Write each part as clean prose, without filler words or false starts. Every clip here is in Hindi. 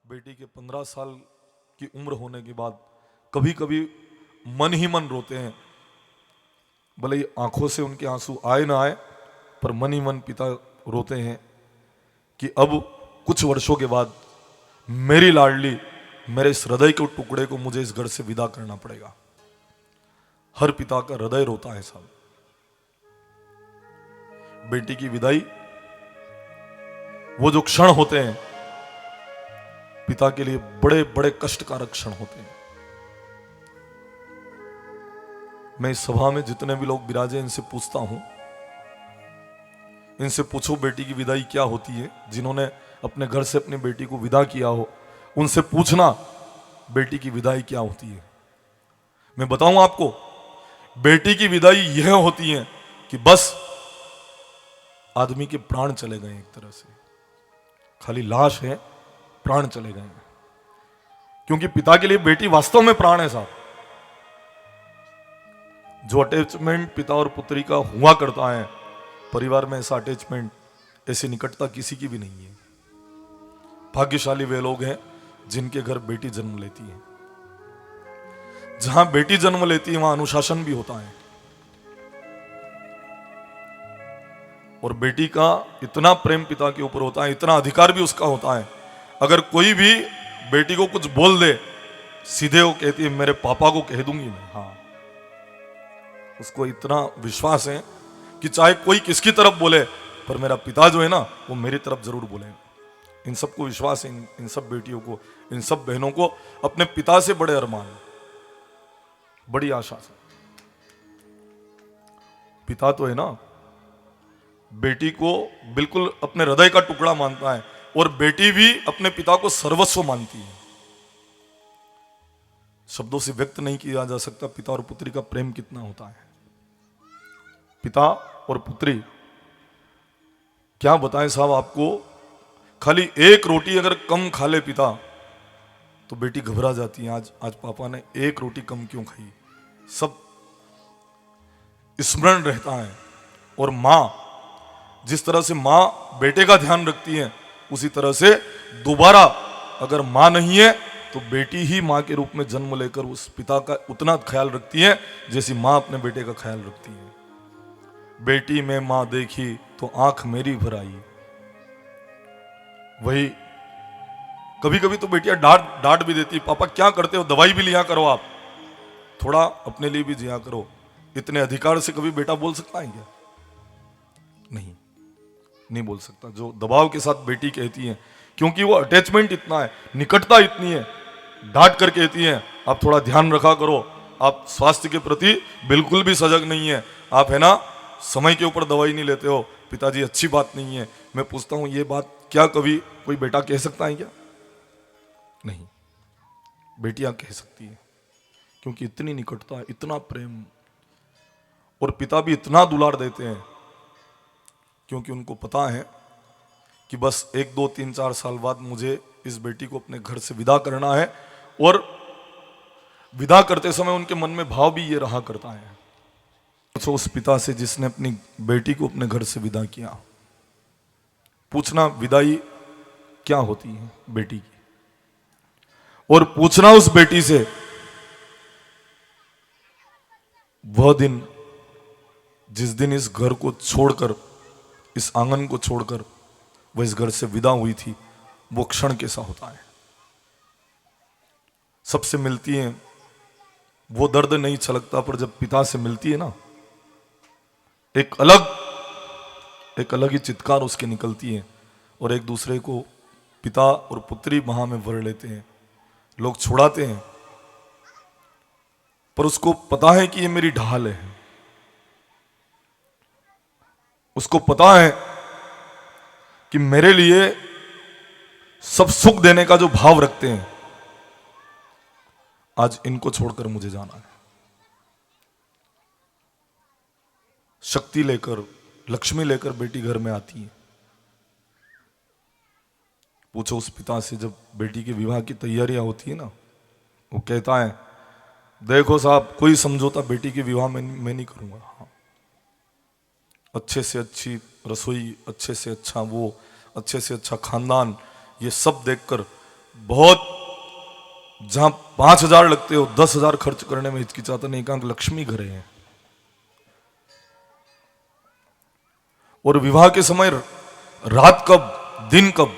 बेटी के 15 साल की उम्र होने के बाद कभी कभी मन ही मन रोते हैं। भले ही आंखों से उनके आंसू आए ना आए, पर मन ही मन पिता रोते हैं कि अब कुछ वर्षों के बाद मेरी लाडली, मेरे इस हृदय के टुकड़े को मुझे इस घर से विदा करना पड़ेगा। हर पिता का हृदय रोता है साहब। बेटी की विदाई, वो जो क्षण होते हैं पिता के लिए बड़े बड़े कष्टकारक क्षण होते हैं। मैं इस सभा में जितने भी लोग विराजे इनसे पूछता हूं, इनसे पूछो बेटी की विदाई क्या होती है। जिन्होंने अपने घर से अपनी बेटी को विदा किया हो उनसे पूछना बेटी की विदाई क्या होती है। मैं बताऊं आपको, बेटी की विदाई यह होती है कि बस आदमी के प्राण चले गए, एक तरह से खाली लाश है, प्राण चले गए हैं। क्योंकि पिता के लिए बेटी वास्तव में प्राण है साहब। जो अटैचमेंट पिता और पुत्री का हुआ करता है परिवार में, ऐसा अटैचमेंट, ऐसी निकटता किसी की भी नहीं है। भाग्यशाली वे लोग हैं जिनके घर बेटी जन्म लेती है। जहां बेटी जन्म लेती है वहां अनुशासन भी होता है। और बेटी का इतना प्रेम पिता के ऊपर होता है, इतना अधिकार भी उसका होता है। अगर कोई भी बेटी को कुछ बोल दे, सीधे वो कहती है मेरे पापा को कह दूंगी मैं। हाँ, उसको इतना विश्वास है कि चाहे कोई किसकी तरफ बोले, पर मेरा पिता जो है ना वो मेरी तरफ जरूर बोले। इन सबको विश्वास है, इन सब बेटियों को, इन सब बहनों को अपने पिता से बड़े अरमान, बड़ी आशा से। पिता तो है ना, बेटी को बिल्कुल अपने हृदय का टुकड़ा मानता है, और बेटी भी अपने पिता को सर्वस्व मानती है। शब्दों से व्यक्त नहीं किया जा सकता पिता और पुत्री का प्रेम कितना होता है। पिता और पुत्री, क्या बताएं साहब आपको, खाली एक रोटी अगर कम खा ले पिता तो बेटी घबरा जाती है। आज पापा ने एक रोटी कम क्यों खाई, सब स्मरण रहता है। और मां, जिस तरह से मां बेटे का ध्यान रखती है, उसी तरह से दोबारा अगर मां नहीं है तो बेटी ही मां के रूप में जन्म लेकर उस पिता का उतना ख्याल रखती है जैसी मां अपने बेटे का ख्याल रखती है। बेटी में मां देखी तो आंख मेरी भर आई। वही कभी कभी तो बेटियां डांट भी देती, पापा क्या करते हो, दवाई भी लिया करो, आप थोड़ा अपने लिए भी जिया करो। इतने अधिकार से कभी बेटा बोल सकता है क्या? नहीं बोल सकता। जो दबाव के साथ बेटी कहती है, क्योंकि वो अटैचमेंट इतना है, निकटता इतनी है, डांट कर कहती है आप थोड़ा ध्यान रखा करो, आप स्वास्थ्य के प्रति बिल्कुल भी सजग नहीं है, आप है ना समय के ऊपर दवाई नहीं लेते हो, पिताजी अच्छी बात नहीं है। मैं पूछता हूं, ये बात क्या कभी कोई बेटा कह सकता है क्या? नहीं, बेटियां कह सकती है, क्योंकि इतनी निकटता, इतना प्रेम, और पिता भी इतना दुलार देते हैं क्योंकि उनको पता है कि बस 1 2 3 4 साल बाद मुझे इस बेटी को अपने घर से विदा करना है। और विदा करते समय उनके मन में भाव भी ये रहा करता है। तो उस पिता से जिसने अपनी बेटी को अपने घर से विदा किया, पूछना विदाई क्या होती है बेटी की, और पूछना उस बेटी से वह दिन जिस दिन इस घर को छोड़कर, इस आंगन को छोड़कर वह इस घर से विदा हुई थी, वो क्षण कैसा होता है। सबसे मिलती है वो दर्द नहीं छलकता, पर जब पिता से मिलती है ना, एक अलग ही चित्कार उसकी निकलती है, और एक दूसरे को पिता और पुत्री बाह में भर लेते हैं। लोग छुड़ाते हैं, पर उसको पता है कि ये मेरी ढाल है। उसको पता है कि मेरे लिए सब सुख देने का जो भाव रखते हैं, आज इनको छोड़कर मुझे जाना है। शक्ति लेकर, लक्ष्मी लेकर बेटी घर में आती है। पूछो उस पिता से, जब बेटी के विवाह की तैयारियां होती है ना, वो कहता है देखो साहब, कोई समझौता बेटी के विवाह में मैं नहीं करूंगा। हाँ, अच्छे से अच्छी रसोई, अच्छे से अच्छा वो, अच्छे से अच्छा खानदान, ये सब देखकर बहुत जहां 5,000 लगते हो 10,000 खर्च करने में हिचकिचाते नहीं, एकांक लक्ष्मी घरे हैं। और विवाह के समय रात कब, दिन कब,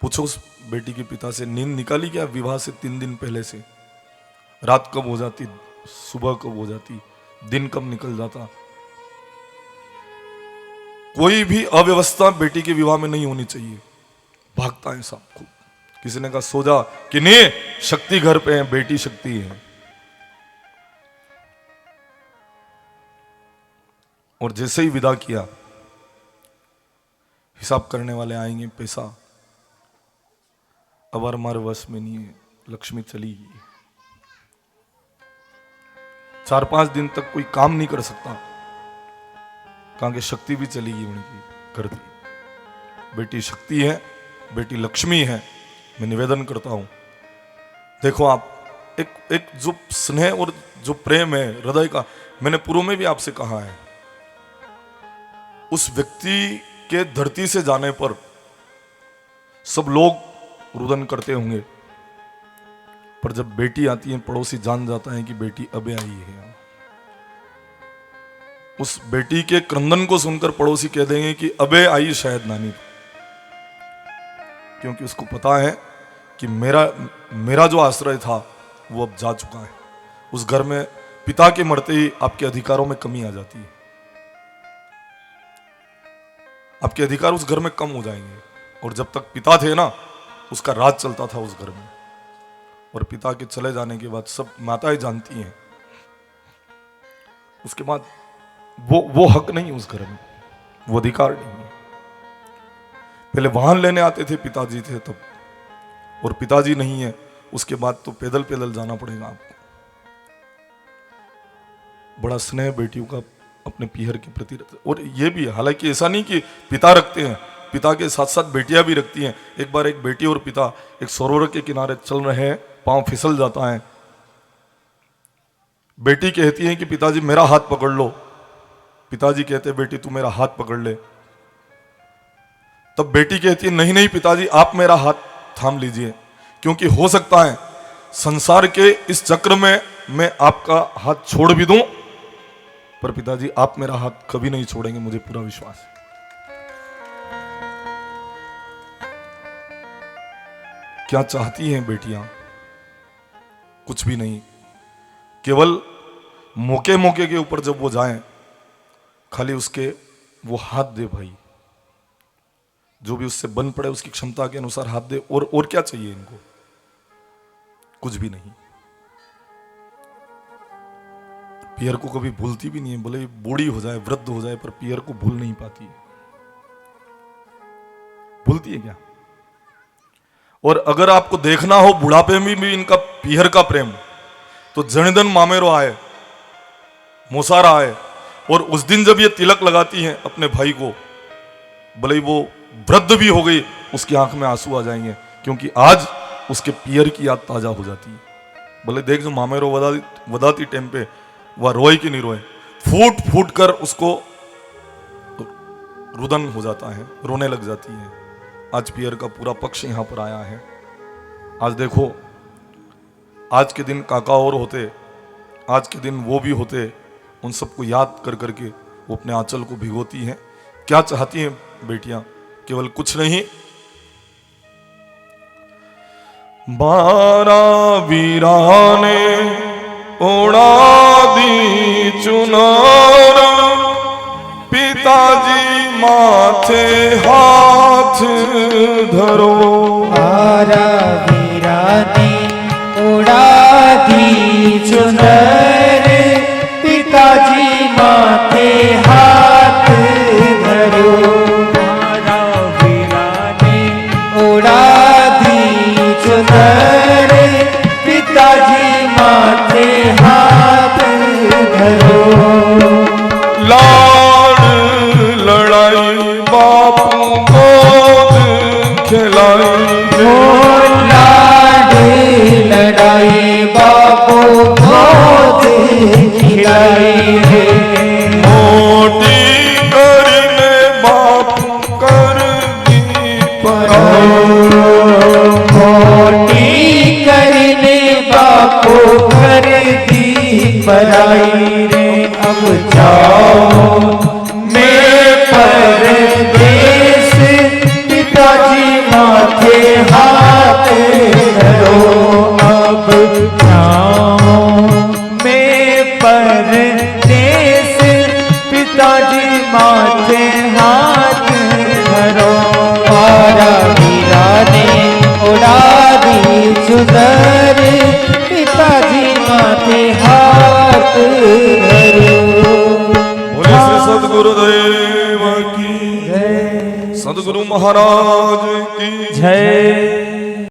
पूछो उस बेटी के पिता से, नींद निकाली क्या विवाह से 3 दिन पहले से? रात कब हो जाती, सुबह कब हो जाती, दिन कब निकल जाता? कोई भी अव्यवस्था बेटी के विवाह में नहीं होनी चाहिए। भागता है सब खूब। किसी ने कहा सो जा, कि नहीं, शक्ति घर पे है, बेटी शक्ति है। और जैसे ही विदा किया, हिसाब करने वाले आएंगे, पैसा अब हमारे वश में नहीं है, लक्ष्मी चली गई। 4-5 दिन तक कोई काम नहीं कर सकता, कहा कि शक्ति भी चली गई उनकी, कर दी। बेटी शक्ति है, बेटी लक्ष्मी है। मैं निवेदन करता हूं, देखो आप एक जो स्नेह और जो प्रेम है हृदय का, मैंने पूर्व में भी आपसे कहा है, उस व्यक्ति के धरती से जाने पर सब लोग रुदन करते होंगे, पर जब बेटी आती है पड़ोसी जान जाता है कि बेटी अबे आई है। उस बेटी के क्रंदन को सुनकर पड़ोसी कह देंगे कि अबे आई शायद नानी, क्योंकि उसको पता है कि मेरा जो आश्रय था वो अब जा चुका है। उस घर में पिता के मरते ही आपके अधिकारों में कमी आ जाती है, आपके अधिकार उस घर में कम हो जाएंगे। और जब तक पिता थे ना, उसका राज चलता था उस घर में, और पिता के चले जाने के बाद सब माताएं जानती हैं, उसके बाद वो हक नहीं उस घर में, वो अधिकार नहीं है। पहले वाहन लेने आते थे, पिताजी थे तब, और पिताजी नहीं है उसके बाद तो पैदल पैदल जाना पड़ेगा आपको। बड़ा स्नेह बेटियों का अपने पीहर के प्रति रहता है। और ये भी हालांकि ऐसा नहीं कि पिता रखते हैं, पिता के साथ साथ बेटियां भी रखती हैं। एक बार एक बेटी और पिता एक सरोवर के किनारे चल रहे हैं, पांव फिसल जाता है, बेटी कहती है कि पिताजी मेरा हाथ पकड़ लो। पिताजी कहते बेटी तू मेरा हाथ पकड़ ले। तब बेटी कहती है नहीं नहीं पिताजी आप मेरा हाथ थाम लीजिए, क्योंकि हो सकता है संसार के इस चक्र में मैं आपका हाथ छोड़ भी दूं, पर पिताजी आप मेरा हाथ कभी नहीं छोड़ेंगे, मुझे पूरा विश्वास है। क्या चाहती हैं बेटियां? कुछ भी नहीं, केवल मौके मौके के ऊपर जब वो जाएं, खाली उसके वो हाथ दे भाई, जो भी उससे बन पड़े उसकी क्षमता के अनुसार हाथ दे। और क्या चाहिए इनको? कुछ भी नहीं। पियर को कभी भूलती भी नहीं है, भले बूढ़ी हो जाए, वृद्ध हो जाए, पर पियर को भूल नहीं पाती है। भूलती है क्या? और अगर आपको देखना हो बुढ़ापे में भी इनका पियर का प्रेम, तो जनिदन मामेरो आए, मोसारा आए, और उस दिन जब ये तिलक लगाती हैं अपने भाई को, भले ही वो वृद्ध भी हो गई, उसकी आंख में आंसू आ जाएंगे, क्योंकि आज उसके पियर की याद ताजा हो जाती है। भले देख जो मामेरो वदाती टाइम पे वह रोए कि नहीं रोए, फूट फूट कर उसको रुदन हो जाता है, रोने लग जाती है। आज पियर का पूरा पक्ष यहां पर आया है। आज देखो, आज के दिन काका और होते, आज के दिन वो भी होते, उन सबको याद कर करके वो अपने आंचल को भिगोती हैं। क्या चाहती हैं बेटियां? केवल कुछ नहीं, 12 वीराने उड़ा दी चुनार, पिताजी माथे हाथ धरो। 12 वीराने उड़ा दी चुनार, पिताजी माथे हाथ धरो। 12 वीराने उड़ा दी चुनार, पिताजी माथे हाथ धरो। लाड लड़ाई बापू गोद खिलाई, लाड लड़ाई बापू गोद खिलाई है। मोटी करने बापू कर दी पराई, लड़ाई रे अब जाओ मैं परदेश, पिताजी माथे हाथ धरो अब जाओ मैं परदेश, पिताजी माथे हाथ धरो। मारा वीरा ने उड़ा दी चुनर, पिताजी माथे हाथ धरो। बोले श्री सद्गुरुदेव की जय सद्गुरु महाराज की जय।